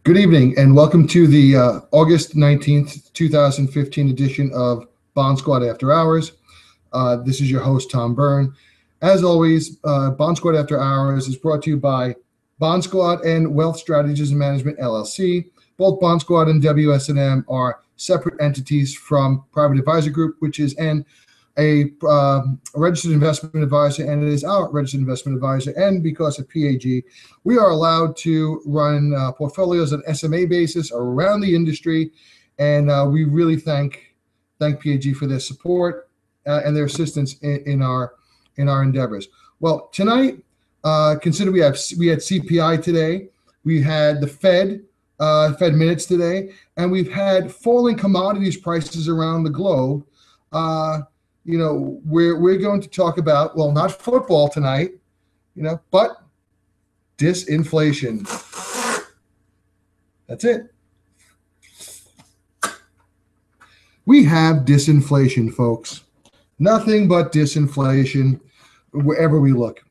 Good evening and welcome to the August 19th, 2015 edition of Bond Squad After Hours. This is your host, Tom Byrne. As always, Bond Squad After Hours is brought to you by Bond Squad and Wealth Strategies and Management, LLC. Both Bond Squad and WS&M are separate entities from Private Advisor Group, which is a registered investment advisor, and it is our registered investment advisor. And because of PAG, we are allowed to run portfolios on SMA basis around the industry, and we really thank PAG for their support and their assistance in our endeavors. Well, tonight, consider we had CPI today, we had the Fed minutes today, and we've had falling commodities prices around the globe. We're going to talk about, well, not football tonight, but disinflation. That's it. We have disinflation, folks. Nothing but disinflation wherever we look.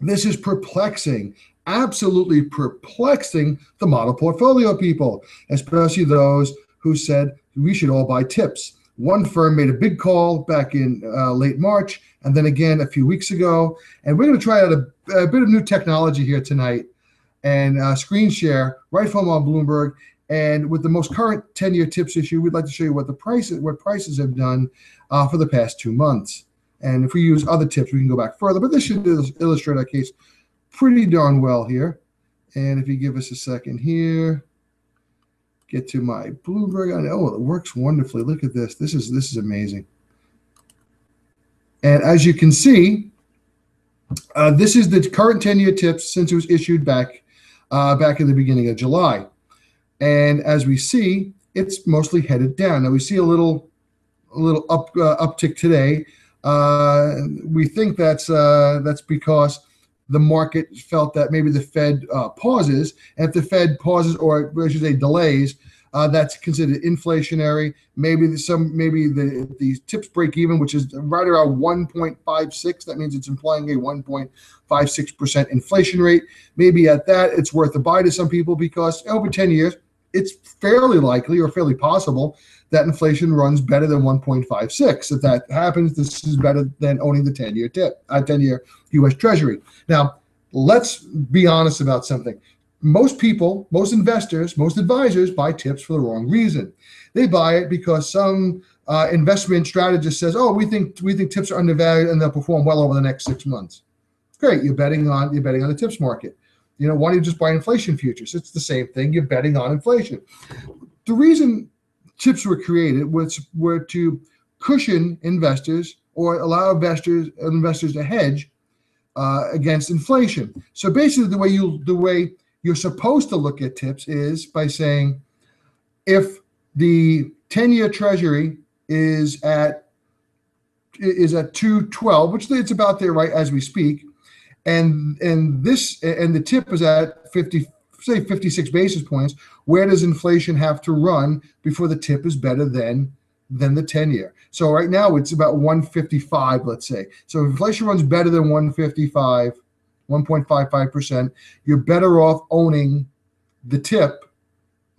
This is perplexing, absolutely perplexing the model portfolio people, especially those who said we should all buy tips. One firm made a big call back in late March, and then again a few weeks ago. And we're going to try out a bit of new technology here tonight and screen share right from on Bloomberg. And with the most current 10-year tips issue, we'd like to show you what prices have done for the past 2 months. And if we use other tips, we can go back further. But this should illustrate our case pretty darn well here. And if you give us a second here. Get to my Bloomberg. Oh, it works wonderfully. Look at this. This is amazing. And as you can see, this is the current 10-year tips since it was issued back in the beginning of July. And as we see, it's mostly headed down. Now we see a little uptick today. We think that's because the market felt that maybe the Fed pauses, and if the Fed pauses, or I should say delays, that's considered inflationary. Maybe the tips break even, which is right around 1.56. That means it's implying a 1.56% inflation rate. Maybe at that, it's worth a buy to some people because over 10 years, it's fairly likely or fairly possible that inflation runs better than 1.56. If that happens, this is better than owning the 10-year U.S. Treasury. Now, let's be honest about something. Most people, most investors, most advisors buy tips for the wrong reason. They buy it because some investment strategist says, "Oh, we think tips are undervalued and they'll perform well over the next 6 months." Great, you're betting on the tips market. Why don't you just buy inflation futures? It's the same thing. You're betting on inflation. The reason tips were created were to cushion investors or allow investors to hedge against inflation. So basically, the way you're supposed to look at tips is by saying, if the 10-year Treasury is at 212, which it's about there right as we speak, and the tip is at 56 basis points, where does inflation have to run before the tip is better than the 10-year? So right now it's about 155, let's say. So if inflation runs better than 155, 1.55%, you're better off owning the tip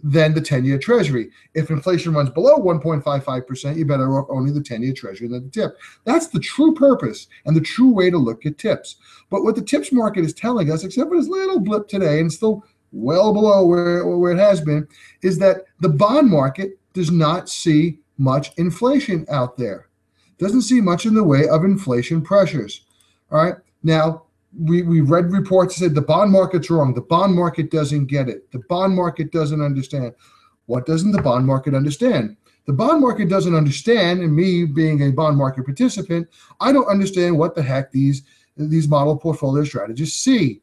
than the 10-year Treasury. If inflation runs below 1.55%, you're better off owning the 10-year Treasury than the tip. That's the true purpose and the true way to look at tips. But what the tips market is telling us, except for this little blip today, and still well below where it has been, is that the bond market does not see much inflation out there. Doesn't see much in the way of inflation pressures. All right. Now, we read reports that said the bond market's wrong. The bond market doesn't get it. The bond market doesn't understand. What doesn't the bond market understand? The bond market doesn't understand, and me being a bond market participant, I don't understand what the heck these model portfolio strategists see.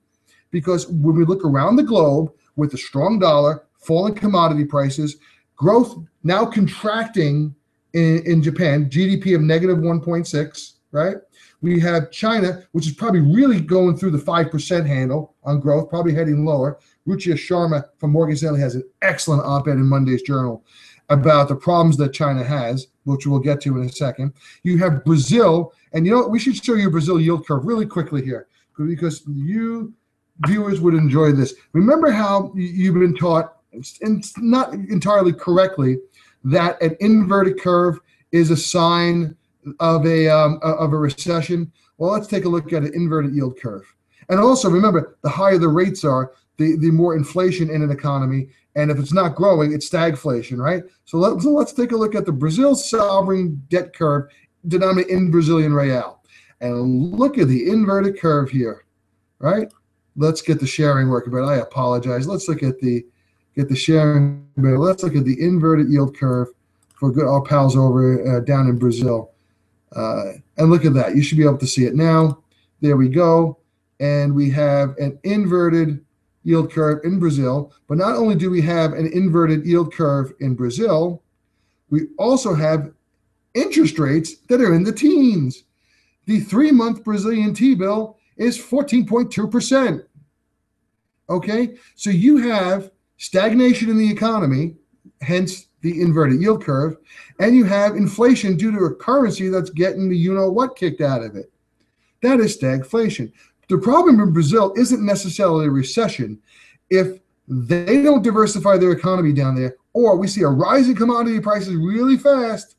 Because when we look around the globe with a strong dollar, falling commodity prices, growth now contracting in Japan, GDP of negative 1.6, right? We have China, which is probably really going through the 5% handle on growth, probably heading lower. Ruchir Sharma from Morgan Stanley has an excellent op-ed in Monday's Journal about the problems that China has, which we'll get to in a second. You have Brazil, and we should show you Brazil yield curve really quickly here, because you viewers would enjoy this. Remember how you've been taught and not entirely correctly, that an inverted curve is a sign of a recession. Well, let's take a look at an inverted yield curve. And also remember, the higher the rates are, the more inflation in an economy. And if it's not growing, it's stagflation, right? So let's take a look at the Brazil sovereign debt curve denominated in Brazilian real. And look at the inverted curve here, right? Let's get the sharing working, but I apologize. Let's look at the sharing. Let's look at the inverted yield curve for our pals over down in Brazil. And look at that. You should be able to see it now. There we go. And we have an inverted yield curve in Brazil. But not only do we have an inverted yield curve in Brazil, we also have interest rates that are in the teens. The 3-month Brazilian T-bill is 14.2%. Okay, so you have stagnation in the economy, hence the inverted yield curve, and you have inflation due to a currency that's getting the you-know-what kicked out of it. That is stagflation. The problem in Brazil isn't necessarily a recession. If they don't diversify their economy down there, or we see a rise in commodity prices really fast,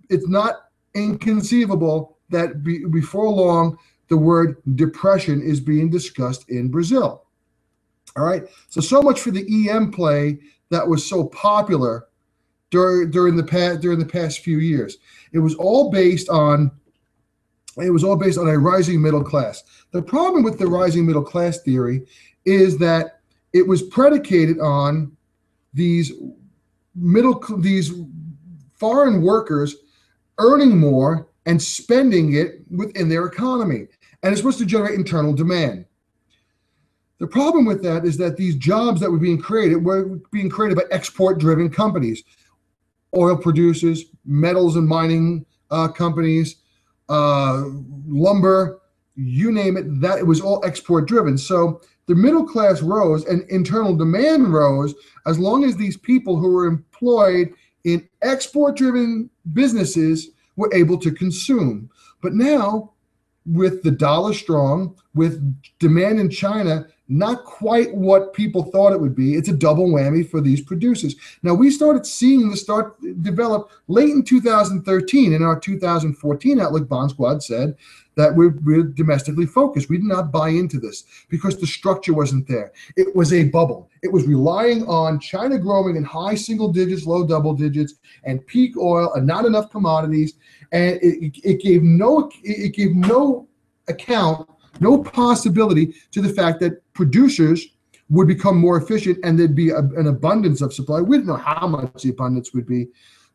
it's not inconceivable that before long, the word depression is being discussed in Brazil. All right, so much for the EM play that was so popular during the past few years. It was all based on a rising middle class. The problem with the rising middle class theory is that it was predicated on these foreign workers earning more and spending it within their economy, and it's supposed to generate internal demand. The problem with that is that these jobs that were being created by export-driven companies, oil producers, metals and mining companies, lumber, you name it, that it was all export-driven. So the middle class rose and internal demand rose as long as these people who were employed in export-driven businesses were able to consume. But now, with the dollar strong, with demand in China not quite what people thought it would be, it's a double whammy for these producers. Now, we started seeing this start develop late in 2013. In our 2014 Outlook Bond Squad said that we're domestically focused. We did not buy into this because the structure wasn't there. It was a bubble. It was relying on China growing in high single digits, low double digits, and peak oil and not enough commodities. And it gave no account, no possibility to the fact that producers would become more efficient and there'd be an abundance of supply. We didn't know how much the abundance would be,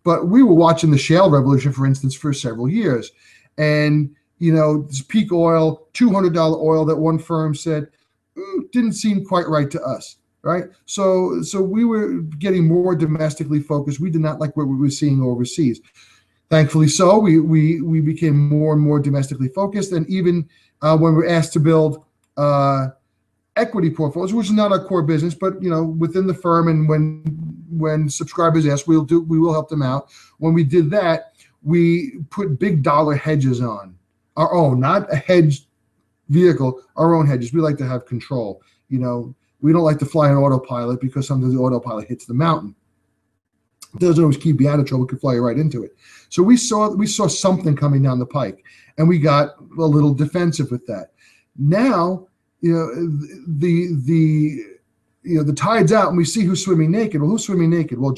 but we were watching the shale revolution, for instance, for several years. And, this peak oil, $200 oil that one firm said, didn't seem quite right to us, right? So we were getting more domestically focused. We did not like what we were seeing overseas. Thankfully so, we became more and more domestically focused. And even when we're asked to build equity portfolios, which is not our core business, but within the firm, and when subscribers ask, we will help them out. When we did that, we put big dollar hedges on our own, not a hedged vehicle, our own hedges. We like to have control. We don't like to fly an autopilot because sometimes the autopilot hits the mountain. It doesn't always keep you out of trouble, it could fly you right into it. So we saw something coming down the pike, and we got a little defensive with that. Now, the tide's out, and we see who's swimming naked. Well, who's swimming naked? Well,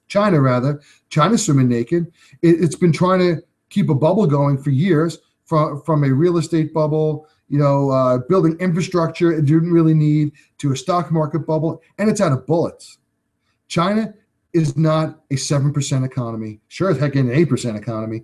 China rather. China's swimming naked. It's been trying to keep a bubble going for years, from a real estate bubble, building infrastructure it didn't really need, to a stock market bubble, and it's out of bullets. China is not a 7% economy. Sure as heck ain't an 8% economy.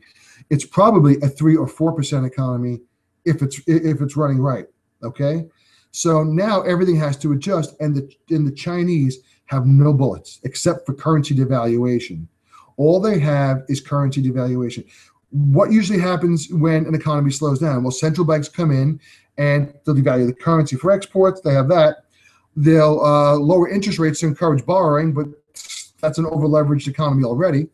It's probably a 3 or 4% economy if it's running right. Okay, so now everything has to adjust, and the Chinese have no bullets except for currency devaluation. All they have is currency devaluation. What usually happens when an economy slows down? Well, central banks come in and they'll devalue the currency for exports. They have that. They'll lower interest rates to encourage borrowing, but that's an over-leveraged economy already.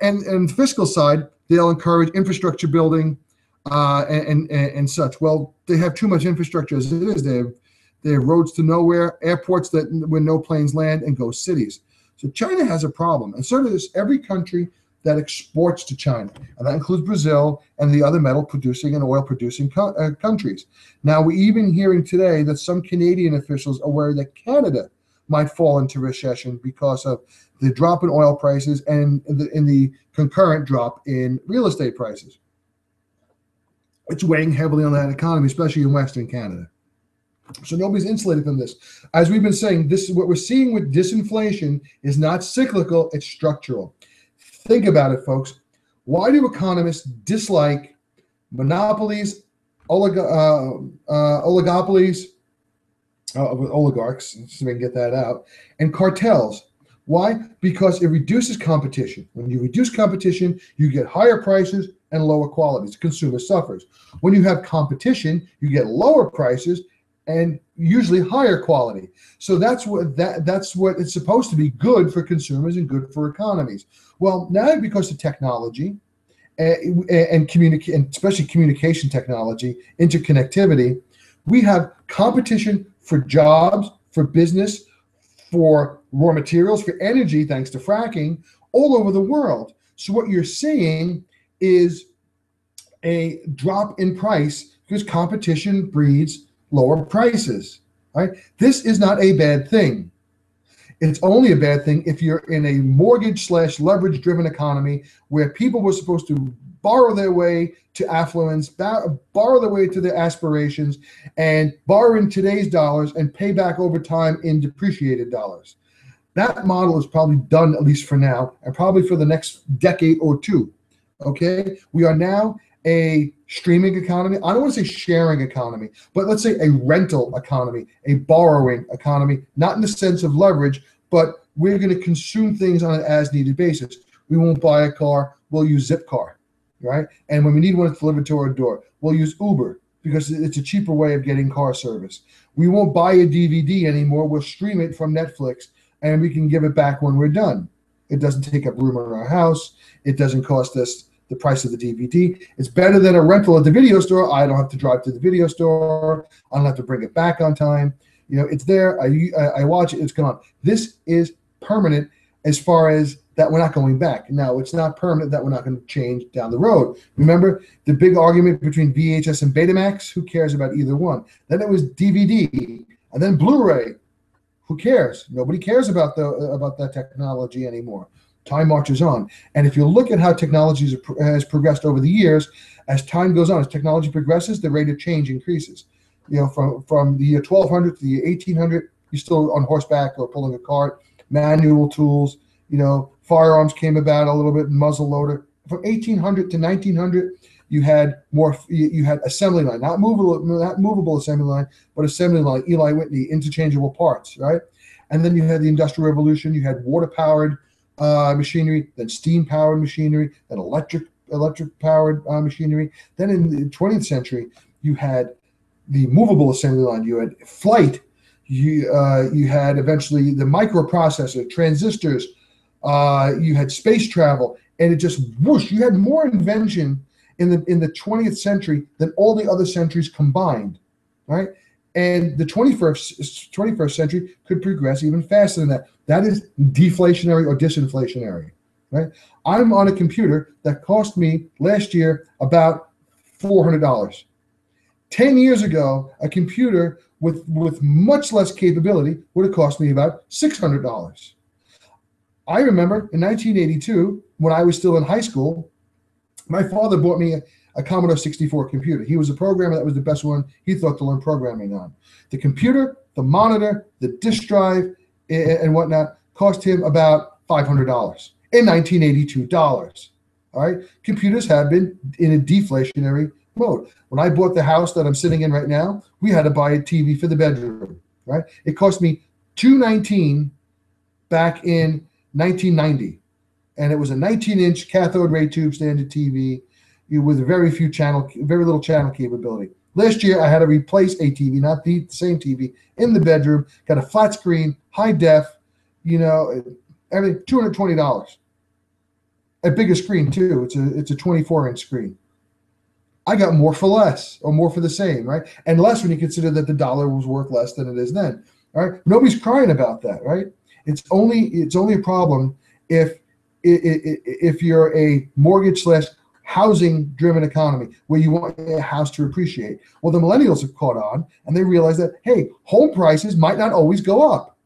And on the fiscal side, they'll encourage infrastructure building and such. Well, they have too much infrastructure as it is. They They have roads to nowhere, airports that where no planes land, and ghost cities. So China has a problem, and so does every country that exports to China, and that includes Brazil and the other metal producing and oil producing countries. Now, we're even hearing today that some Canadian officials are worried that Canada might fall into recession because of the drop in oil prices and in the concurrent drop in real estate prices. It's weighing heavily on that economy, especially in Western Canada. So nobody's insulated from this. As we've been saying, this is what we're seeing with disinflation is not cyclical, it's structural. Think about it, folks. Why do economists dislike monopolies, oligopolies, oligarchs, so we can get that out, and cartels? Why? Because it reduces competition. When you reduce competition, you get higher prices and lower quality. The consumer suffers. When you have competition, you get lower prices and usually higher quality. So that's what it's supposed to be, good for consumers and good for economies. Well, now because of technology and especially communication technology, interconnectivity, we have competition for jobs, for business, for raw materials, for energy, thanks to fracking, all over the world. So what you're seeing is a drop in price because competition breeds lower prices, right? This is not a bad thing. It's only a bad thing if you're in a mortgage/leverage-driven economy where people were supposed to borrow their way to affluence, borrow their way to their aspirations, and borrow in today's dollars and pay back over time in depreciated dollars. That model is probably done, at least for now, and probably for the next decade or two, okay? We are now a streaming economy. I don't want to say sharing economy, but let's say a rental economy, a borrowing economy, not in the sense of leverage, but we're going to consume things on an as-needed basis. We won't buy a car, we'll use Zipcar, right? And when we need one, it's delivered to our door. We'll use Uber because it's a cheaper way of getting car service. We won't buy a DVD anymore, we'll stream it from Netflix, and we can give it back when we're done. It doesn't take up room in our house. It doesn't cost us the price of the DVD. It's better than a rental at the video store. I don't have to drive to the video store. I don't have to bring it back on time. You know, it's there. I watch it. It's gone. This is permanent as far as that we're not going back. Now, it's not permanent that we're not going to change down the road. Remember the big argument between VHS and Betamax? Who cares about either one? Then it was DVD, and then Blu-ray. Who cares? Nobody cares about that technology anymore. Time marches on. And if you look at how technology has progressed over the years, as time goes on, as technology progresses, the rate of change increases. You know, from the year 1200 to the year 1800, you're still on horseback or pulling a cart, manual tools, you know, firearms came about a little bit, muzzle loader. From 1800 to 1900, you had assembly line, not movable assembly line, but assembly line, Eli Whitney, interchangeable parts, right? And then you had the Industrial Revolution, you had water-powered machinery, then steam-powered machinery, then electric-powered machinery. Then in the 20th century, you had the movable assembly line, you had flight, you had eventually the microprocessor, transistors, you had space travel, and it just whoosh. You had more invention in the 20th century than all the other centuries combined, right? And the 21st century could progress even faster than that. That is deflationary or disinflationary, right? I'm on a computer that cost me last year about $400. 10 years ago, a computer with much less capability would have cost me about $600. I remember in 1982, when I was still in high school, my father bought me a Commodore 64 computer. He was a programmer that was the best one he thought to learn programming on. The computer, the monitor, the disk drive, and whatnot cost him about $500 in 1982 dollars. All right, computers have been in a deflationary mode. When I bought the house that I'm sitting in right now, we had to buy a TV for the bedroom. Right, it cost me $219 back in 1990, and it was a 19-inch cathode ray tube standard TV with very little channel capability. Last year, I had to replace a TV, not the same TV, in the bedroom. Got a flat screen, high def, you know, everything, $220. A bigger screen too. It's a 24-inch screen. I got more for less or more for the same, right? And less when you consider that the dollar was worth less than it is then. All right. Nobody's crying about that, right? It's only a problem if you're a mortgage slash housing driven economy where you want a house to appreciate. Well, the millennials have caught on and they realize that, hey, home prices might not always go up.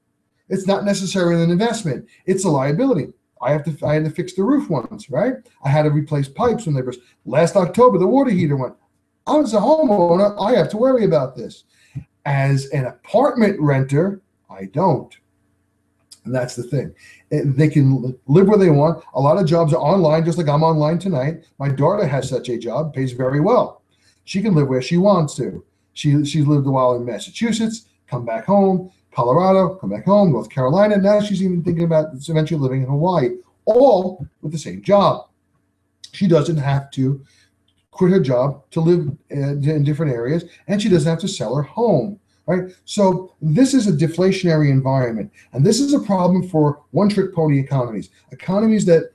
It's not necessarily an investment. It's a liability. I had to fix the roof once, right? I had to replace pipes when they burst. Last October, the water heater went. I was a homeowner. I have to worry about this. As an apartment renter, I don't. And that's the thing. They can live where they want. A lot of jobs are online, just like I'm online tonight. My daughter has such a job, pays very well. She can live where she wants to. She's lived a while in Massachusetts, come back home, Colorado, come back home, North Carolina. Now she's even thinking about eventually living in Hawaii, all with the same job. She doesn't have to quit her job to live in different areas, and she doesn't have to sell her home. Right? So this is a deflationary environment, and this is a problem for one-trick pony economies that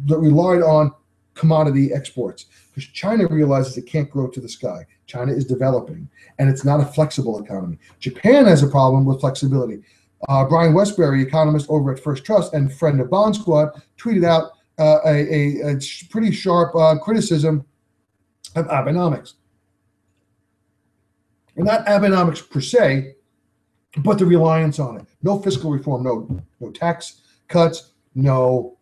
relied on commodity exports, because China realizes it can't grow to the sky. China is developing, and it's not a flexible economy. Japan has a problem with flexibility. Brian Westbury, economist over at First Trust and friend of Bond Squad, tweeted out a pretty sharp criticism of Abenomics. And not Abenomics per se, but the reliance on it. No fiscal reform, no tax cuts, no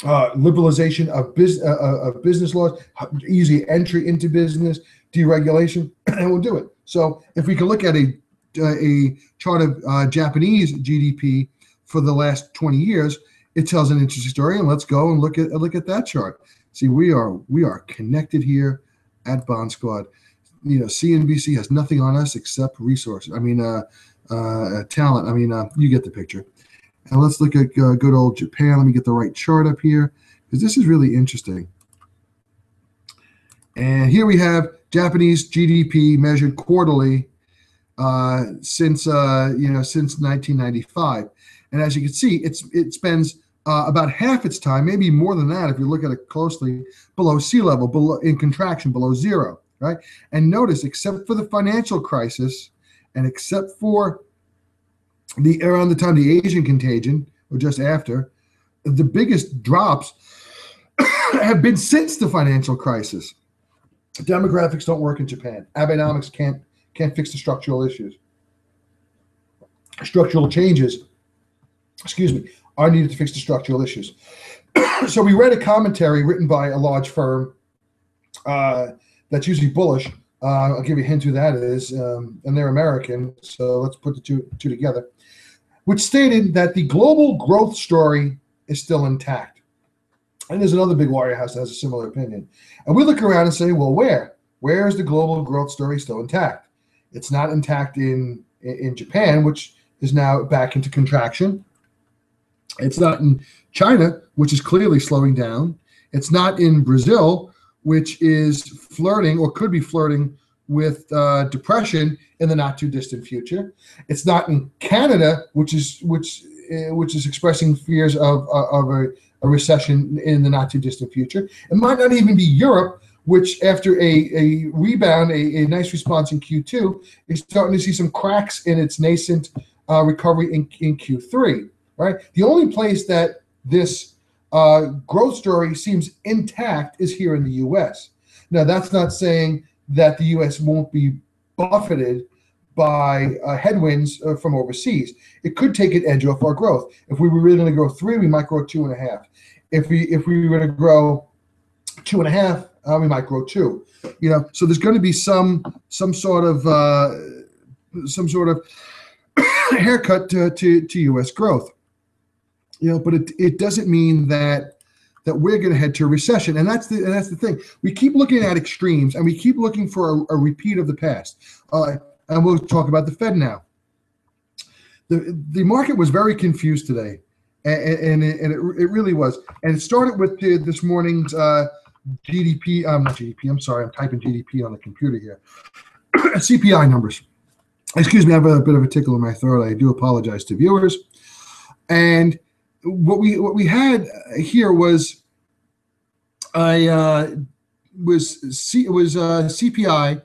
liberalization of business laws, easy entry into business, deregulation, and we'll do it. So if we can look at a chart of Japanese GDP for the last 20 years, it tells an interesting story. And let's go and look at that chart. See, we are connected here at Bond Squad. You know, CNBC has nothing on us except resources. I mean, talent. I mean, you get the picture. And let's look at good old Japan. Let me get the right chart up here, because this is really interesting. And here we have Japanese GDP measured quarterly since 1995. And as you can see, it spends about half its time, maybe more than that if you look at it closely, below sea level, in contraction, below zero. Right? And notice, except for the financial crisis and except for around the time of the Asian contagion, or just after, the biggest drops have been since the financial crisis. Demographics don't work in Japan. Abenomics can't fix the structural issues. Structural changes, are needed to fix the structural issues. So we read a commentary written by a large firm that's usually bullish. I'll give you a hint who that is, and they're American, so let's put the two together, which stated that the global growth story is still intact. And there's another big wirehouse that has a similar opinion. And we look around and say, well, where is the global growth story still intact? It's not intact in Japan, which is now back into contraction. It's not in China, which is clearly slowing down. It's not in Brazil, which is flirting or could be flirting with depression in the not too distant future. It's not in Canada, which is expressing fears of a recession in the not too distant future. It might not even be Europe, which after a rebound, a nice response in Q2, is starting to see some cracks in its nascent recovery in Q3. Right? The only place that this growth story seems intact is here in the U.S. Now, that's not saying that the U.S. won't be buffeted by headwinds from overseas. It could take an edge off our growth. If we were really going to grow 3, we might grow 2.5. If we were to grow 2.5, we might grow 2. You know, so there's going to be some sort of haircut to U.S. growth. You know, but it doesn't mean that we're going to head to a recession, and that's the thing. We keep looking at extremes, and we keep looking for a repeat of the past. And we'll talk about the Fed now. The market was very confused today, and it really was. And it started with this morning's GDP. Not GDP. I'm sorry, I'm typing GDP on the computer here. CPI numbers. Excuse me, I have a bit of a tickle in my throat. I do apologize to viewers. And what we had here was a CPI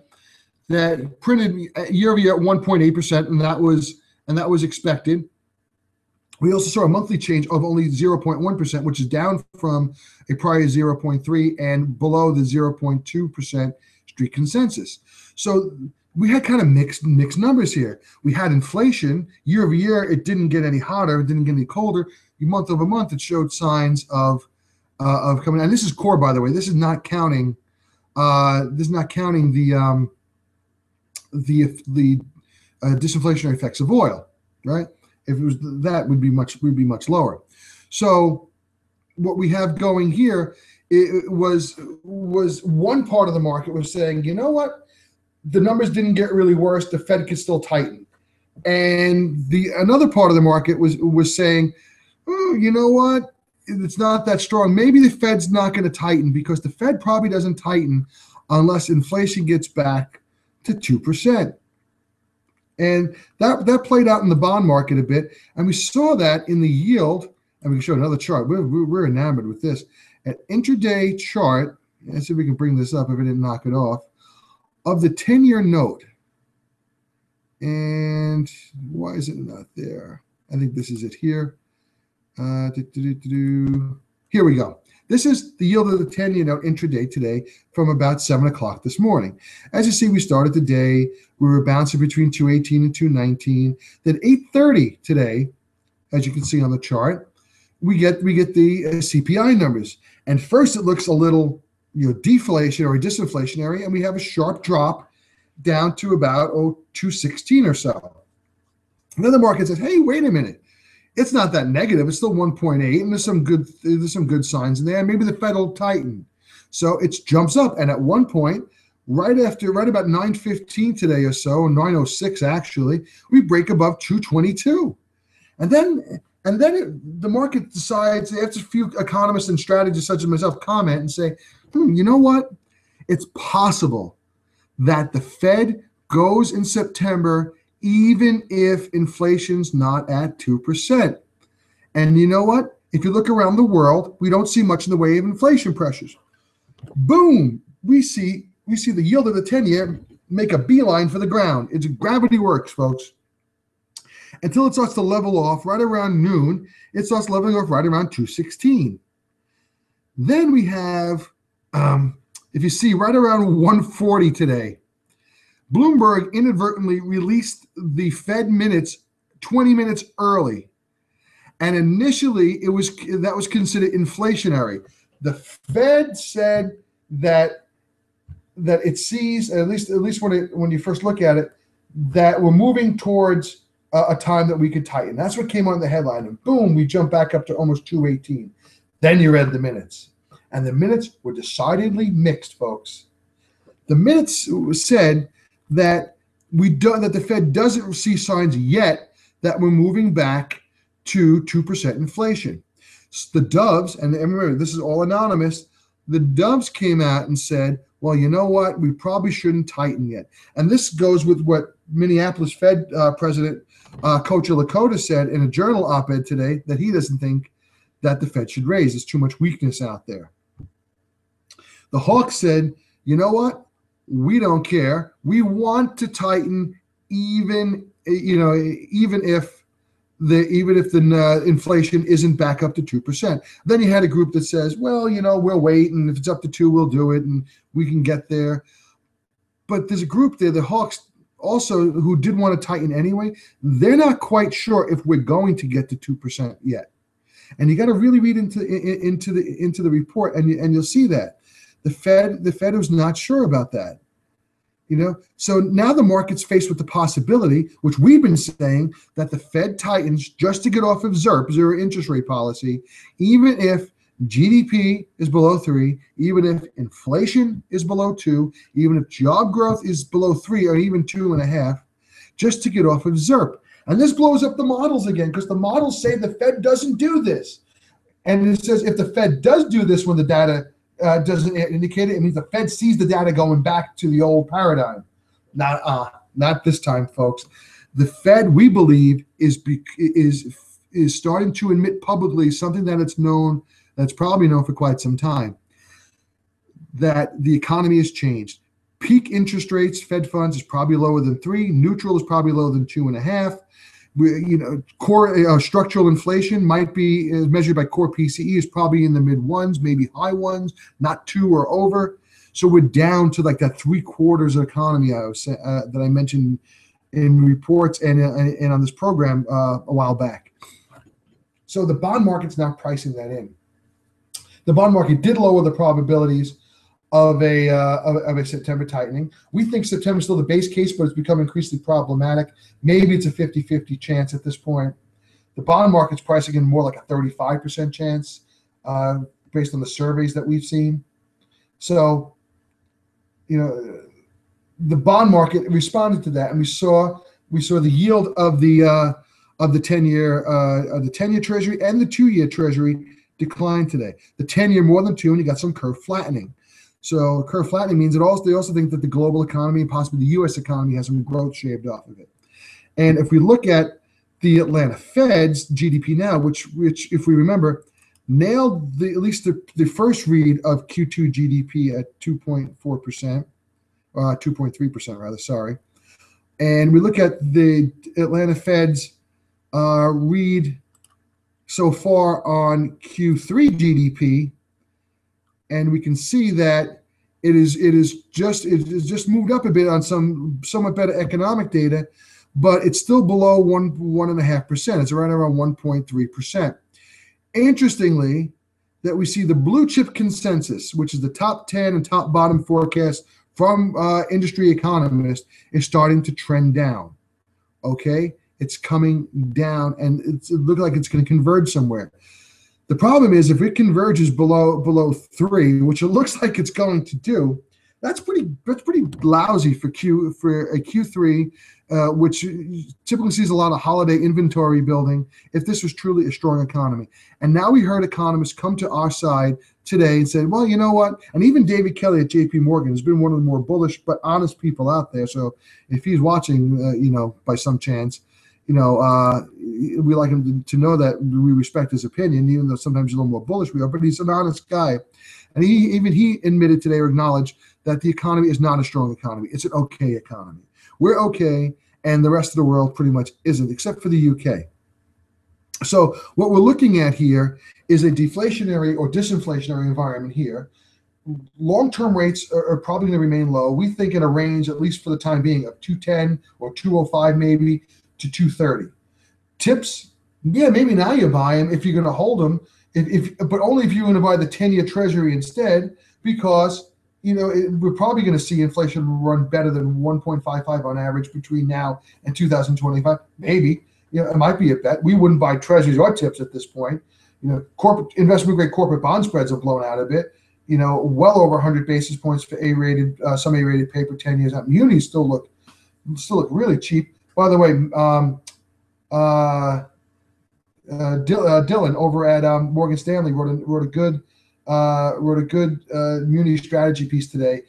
that printed year over year at 1.8%, and that was expected. We also saw a monthly change of only 0.1%, which is down from a prior 0.3 and below the 0.2% street consensus. So we had kind of mixed numbers here. We had inflation year over year. It didn't get any hotter. It didn't get any colder. Month over month, it showed signs of coming. And this is core, by the way. This is not counting. This is not counting the disinflationary effects of oil, right? If it was that, would be much lower. So what we have going here, it was one part of the market was saying, you know what, the numbers didn't get really worse. The Fed could still tighten, and another part of the market was saying, oh, you know what, it's not that strong. Maybe the Fed's not going to tighten because the Fed probably doesn't tighten unless inflation gets back to 2%. And that played out in the bond market a bit, and we saw that in the yield. And we can show another chart. We're enamored with this. An intraday chart. Let's see if we can bring this up if I didn't knock it off. Of the 10-year note. And why is it not there? I think this is it here. Here we go. This is the yield of the 10-year note intraday today from about 7 o'clock this morning. As you see, we started the day. We were bouncing between 218 and 219. Then 8:30 today, as you can see on the chart, we get the CPI numbers. And first, it looks a little deflationary, disinflationary, and we have a sharp drop down to about 216 or so. And then the market says, "Hey, wait a minute. It's not that negative. It's still 1.8, and there's some good signs in there. Maybe the Fed will tighten." So it jumps up, and at one point, right about 9:15 today or so, 9:06 actually, we break above 222, and then the market decides, after a few economists and strategists such as myself comment and say, you know what? It's possible that the Fed goes in September even if inflation's not at 2%. And you know what? If you look around the world, we don't see much in the way of inflation pressures. Boom! We see the yield of the 10-year make a beeline for the ground. It's gravity works, folks. Until it starts to level off right around noon, it starts leveling off right around 216. Then we have, if you see, right around 140 today, Bloomberg inadvertently released the Fed minutes 20 minutes early. And initially, that was considered inflationary. The Fed said that it sees, at least when you first look at it, that we're moving towards a time that we could tighten. That's what came on the headline, and boom, we jump back up to almost 218. Then you read the minutes, and the minutes were decidedly mixed, folks. The minutes said that the Fed doesn't see signs yet that we're moving back to 2% inflation. The Doves, and remember, this is all anonymous, the Doves came out and said, well, you know what? We probably shouldn't tighten yet. And this goes with what Minneapolis Fed President Coach Lakota said in a journal op-ed today, that he doesn't think that the Fed should raise. There's too much weakness out there. The Hawks said, you know what? We don't care. We want to tighten even if the inflation isn't back up to 2%. Then you had a group that says, well, we'll wait, and if it's up to 2, we'll do it, and we can get there. But there's a group there, the Hawks also, who did want to tighten anyway. They're not quite sure if we're going to get to 2% yet. And you got to really read into the report, and you'll see that the Fed was not sure about that. So now the market's faced with the possibility, which we've been saying, that the Fed tightens just to get off of ZIRP, zero interest rate policy, even if GDP is below 3, even if inflation is below 2, even if job growth is below 3 or even 2.5, just to get off of ZIRP. And this blows up the models again, because the models say the Fed doesn't do this. And it says if the Fed does do this when the data doesn't indicate it, it means the Fed sees the data going back to the old paradigm. Not this time, folks. The Fed, we believe, is starting to admit publicly something that's probably known for quite some time. that the economy has changed. Peak interest rates, Fed funds, is probably lower than 3. Neutral is probably lower than 2.5. Core structural inflation might be, as measured by core PCE, is probably in the mid ones, maybe high ones, not 2 or over. So we're down to like that 3/4 economy that I mentioned in reports and on this program a while back. So the bond market's now pricing that in. The bond market did lower the probabilities of a September tightening. We think September is still the base case, but it's become increasingly problematic. Maybe it's a 50-50 chance at this point. The bond market's pricing in more like a 35% chance based on the surveys that we've seen. So, the bond market responded to that, and we saw the yield of the 10-year Treasury and the 2-year Treasury decline today. The 10-year more than 2, and you got some curve flattening. So curve flattening means they also think that the global economy and possibly the U.S. economy has some growth shaved off of it. And if we look at the Atlanta Fed's GDP now, which if we remember, nailed at least the first read of Q2 GDP at 2.4%, 2.3% rather, sorry. And we look at the Atlanta Fed's read so far on Q3 GDP, and we can see that it is just moved up a bit on some somewhat better economic data, but it's still below 1.5%. It's right around 1.3%. Interestingly, that we see the blue chip consensus, which is the top 10 and top bottom forecast from industry economists, is starting to trend down. Okay, it's coming down, and it looks like it's going to converge somewhere. The problem is if it converges below 3, which it looks like it's going to do, that's pretty lousy for a Q3, which typically sees a lot of holiday inventory building. If this was truly a strong economy, and now we heard economists come to our side today and said, well, you know what? And even David Kelly at J.P. Morgan has been one of the more bullish but honest people out there. So if he's watching, by some chance, we like him to know that we respect his opinion, even though sometimes he's a little more bullish we are. But he's an honest guy, and he admitted today or acknowledged that the economy is not a strong economy. It's an okay economy. We're okay, and the rest of the world pretty much isn't, except for the UK. So what we're looking at here is a deflationary or disinflationary environment here. Long-term rates are probably going to remain low. We think in a range, at least for the time being, of 210 or 205 maybe to 230. Tips, yeah, maybe now you buy them if you're going to hold them, but only if you're going to buy the 10-year Treasury instead, because we're probably going to see inflation run better than 1.55 on average between now and 2025. Maybe, it might be a bet. We wouldn't buy Treasuries or tips at this point. Corporate investment-grade corporate bond spreads have blown out a bit. Well over 100 basis points for A-rated, some A-rated paper 10 years out. Munis still look really cheap. By the way, Dylan over at Morgan Stanley wrote a good muni strategy piece today.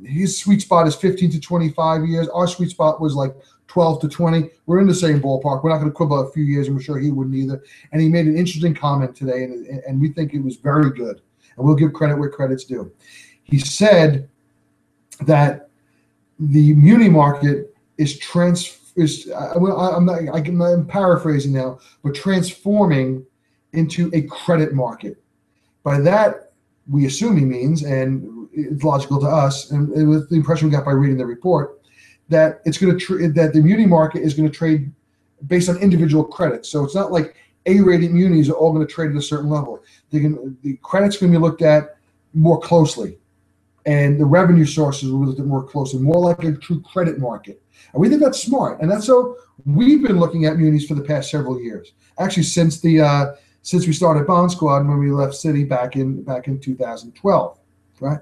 His sweet spot is 15 to 25 years. Our sweet spot was like 12 to 20. We're in the same ballpark. We're not going to quibble a few years, and we're sure he wouldn't either. And he made an interesting comment today, and we think it was very good. And we'll give credit where credit's due. He said that the muni market I'm paraphrasing now, but transforming into a credit market. By that, we assume he means, and it's logical to us, and it was the impression we got by reading the report, that that the muni market is going to trade based on individual credits. So it's not like A-rated munis are all going to trade at a certain level. The credit's going to be looked at more closely, and the revenue sources will be looked at more closely, more like a true credit market. And we think that's smart, and that's so we've been looking at munis for the past several years. Actually, since we started Bond Squad when we left Citi back in 2012, right?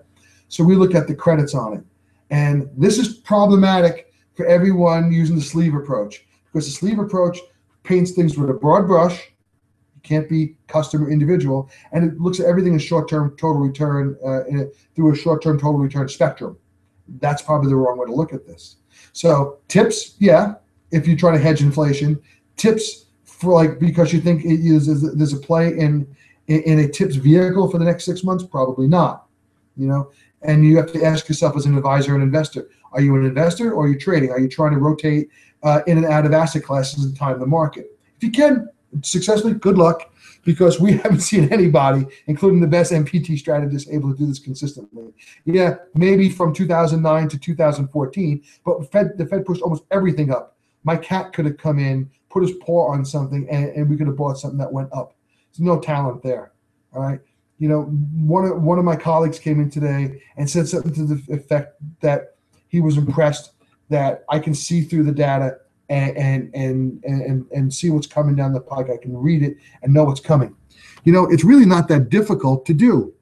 So we look at the credits on it, and this is problematic for everyone using the sleeve approach, because the sleeve approach paints things with a broad brush. You can't be customer individual, and it looks at everything in short-term total return through a short-term total return spectrum. That's probably the wrong way to look at this. So tips, yeah, if you try to hedge inflation, tips for because you think there's a play in a tips vehicle for the next 6 months, probably not, And you have to ask yourself as an advisor and investor, are you an investor or are you trading? Are you trying to rotate in and out of asset classes and time the market? If you can successfully, good luck, because we haven't seen anybody, including the best MPT strategists, able to do this consistently. Yeah, maybe from 2009 to 2014, but the Fed pushed almost everything up. My cat could have come in, put his paw on something, and we could have bought something that went up. There's no talent there, all right? You know, one of my colleagues came in today and said something to the effect that he was impressed that I can see through the data and see what's coming down the pike. I can read it and know what's coming. You know, it's really not that difficult to do.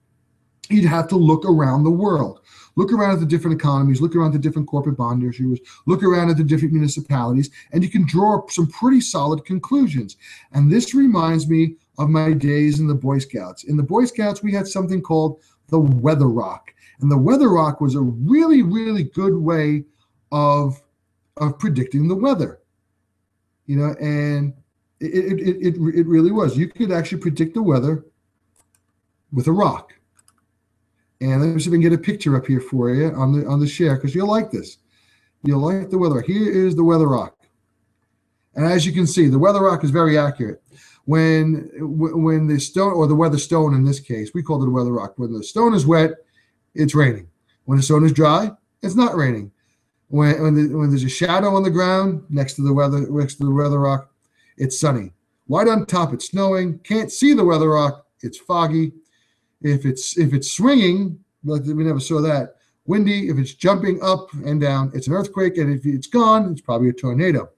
You'd have to look around the world. Look around at the different economies, look around at the different corporate bond issuers, look around at the different municipalities, and you can draw some pretty solid conclusions. And this reminds me of my days in the Boy Scouts. In the Boy Scouts, we had something called the Weather Rock. And the Weather Rock was a really, really good way of predicting the weather. You know, and it really was. You could actually predict the weather with a rock. And let me see if I can get a picture up here for you on the share, because you'll like this. You'll like the weather. Here is the Weather Rock. And as you can see, the Weather Rock is very accurate. When the stone, or the weather stone in this case, we called it a Weather Rock. When the stone is wet, it's raining. When the stone is dry, it's not raining. When there's a shadow on the ground next to the weather rock, it's sunny. Right on top, it's snowing. Can't see the weather rock, it's foggy. If it's swinging, like we never saw that, windy. If it's jumping up and down, it's an earthquake. And if it's gone, it's probably a tornado.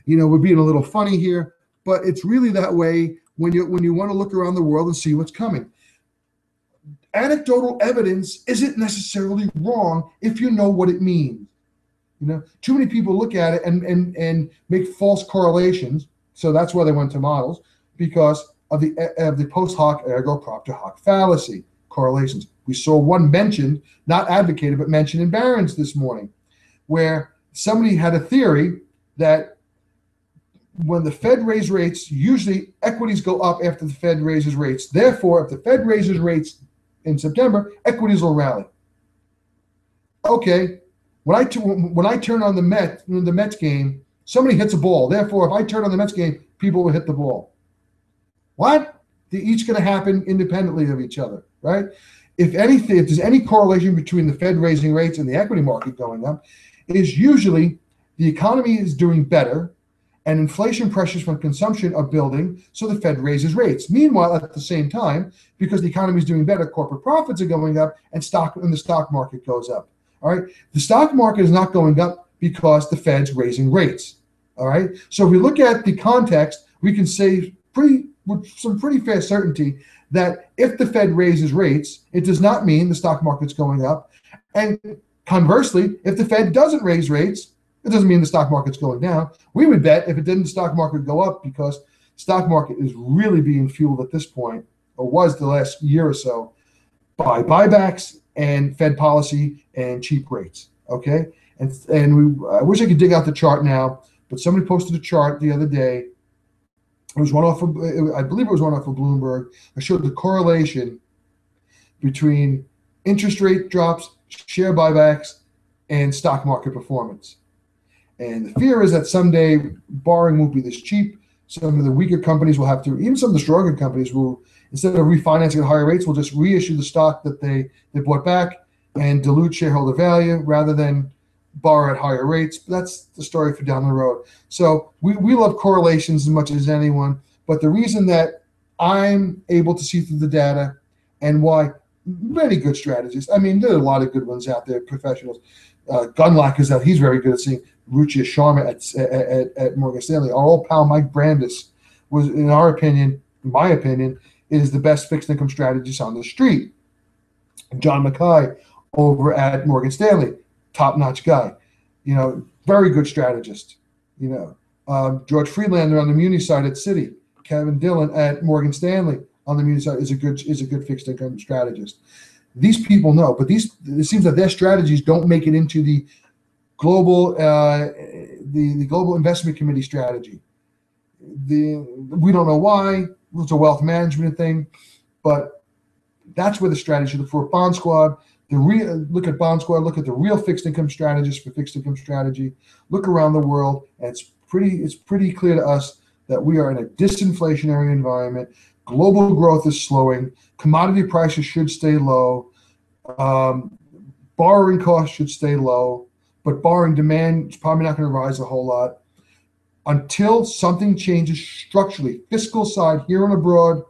You know, we're being a little funny here, but it's really that way when you want to look around the world and see what's coming. Anecdotal evidence isn't necessarily wrong if you know what it means. You know, too many people look at it and make false correlations. So that's why they went to models, because of the post hoc ergo propter hoc fallacy correlations. We saw one mentioned, not advocated, but mentioned in Barron's this morning, where somebody had a theory that when the Fed raises rates, usually equities go up after the Fed raises rates. Therefore, if the Fed raises rates in September, equities will rally. Okay. When I turn on the Mets game, somebody hits a ball. Therefore, if I turn on the Mets game, people will hit the ball. What? They're each going to happen independently of each other, right? If there's any correlation between the Fed raising rates and the equity market going up, it is usually the economy is doing better and inflation pressures from consumption are building, so the Fed raises rates. Meanwhile, at the same time, because the economy is doing better, corporate profits are going up and the stock market goes up. All right. The stock market is not going up because the Fed's raising rates. All right. So if we look at the context, we can say with some pretty fair certainty that if the Fed raises rates, it does not mean the stock market's going up. And conversely, if the Fed doesn't raise rates, it doesn't mean the stock market's going down. We would bet if it didn't, the stock market would go up, because stock market is really being fueled at this point, or was the last year or so, by buybacks and Fed policy and cheap rates. Okay, I wish I could dig out the chart now, but somebody posted a chart the other day. It was one off of, I believe it was one off of Bloomberg. I showed the correlation between interest rate drops, share buybacks, and stock market performance. And the fear is that someday borrowing won't be this cheap. Some of the weaker companies will have to, even some of the stronger companies will, instead of refinancing at higher rates, will just reissue the stock that they bought back and dilute shareholder value rather than borrow at higher rates. But that's the story for down the road. So we love correlations as much as anyone, but the reason that I'm able to see through the data and why many good strategists, I mean, there are a lot of good ones out there, professionals. Gunlock is that he's very good at seeing. Ruchir Sharma at Morgan Stanley. Our old pal Mike Brandis was, in my opinion, is the best fixed income strategist on the street. John Mackay over at Morgan Stanley, top-notch guy. You know, very good strategist. You know, George Friedlander on the muni side at Citi. Kevin Dillon at Morgan Stanley on the muni side is a good fixed income strategist. These people know, but it seems that their strategies don't make it into the global the global investment committee strategy. We don't know why. It's a wealth management thing, but that's where the strategy for a bond squad, Look at Bond Squad, look at the real fixed income strategist for fixed income strategy. Look around the world, and it's pretty clear to us that we are in a disinflationary environment. Global growth is slowing. Commodity prices should stay low. Borrowing costs should stay low, but borrowing demand is probably not going to rise a whole lot. Until something changes structurally, fiscal side here and abroad,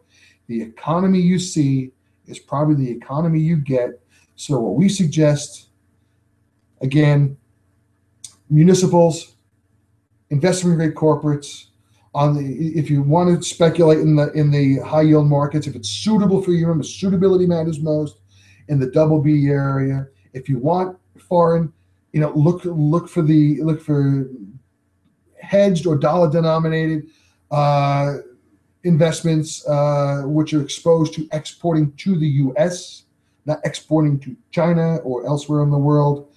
the economy you see is probably the economy you get. So what we suggest, again, municipals, investment grade corporates, if you want to speculate in the high yield markets, if it's suitable for you, remember suitability matters most, in the double B area. If you want foreign, look for hedged or dollar denominated investments which are exposed to exporting to the U.S., not exporting to China or elsewhere in the world.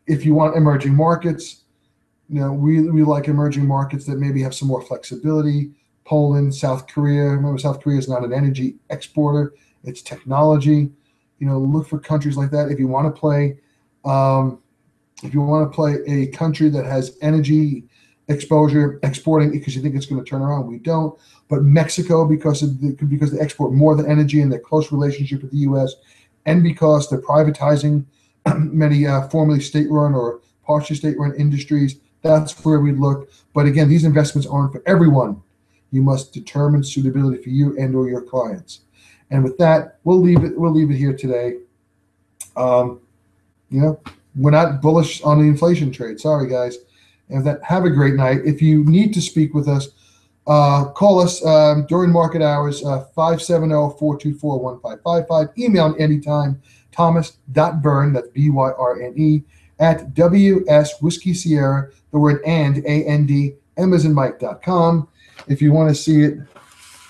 If you want emerging markets, we like emerging markets that maybe have some more flexibility. Poland, South Korea. Remember, South Korea is not an energy exporter; it's technology. Look for countries like that. If you want to play, a country that has energy exposure, exporting because you think it's going to turn around, we don't. But Mexico, because they export more than energy and their close relationship with the U.S., and because they're privatizing many formerly state-run or partially state-run industries, that's where we look. But again, these investments aren't for everyone. You must determine suitability for you and/or your clients. And with that, we'll leave it here today. We're not bullish on the inflation trade. Sorry, guys. And with that, have a great night. If you need to speak with us, call us during market hours, 570-424-1555. Email anytime, thomas.byrne, that's B-Y-R-N-E, at WS Whiskey Sierra, the word and, A-N-D, Mike.com. If you want to see it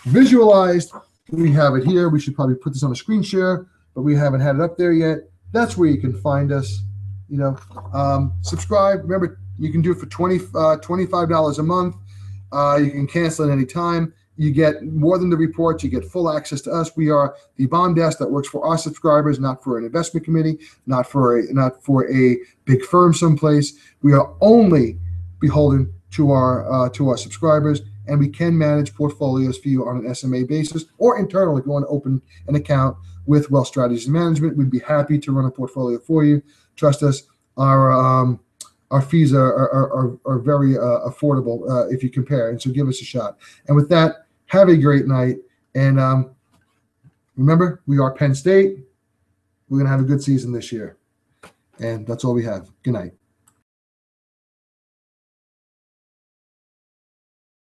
visualized, we have it here. We should probably put this on a screen share, but we haven't had it up there yet. That's where you can find us. Subscribe. Remember, you can do it for $25 a month. You can cancel at any time. You get more than the reports. You get full access to us. We are the bomb desk that works for our subscribers, not for an investment committee, not for a big firm someplace. We are only beholden to our subscribers, and we can manage portfolios for you on an SMA basis or internally. If you want to open an account with Wealth Strategies Management, we'd be happy to run a portfolio for you. Trust us, our fees are very affordable if you compare, and so give us a shot. And with that, have a great night. And remember, we are Penn State. We're going to have a good season this year. And that's all we have. Good night.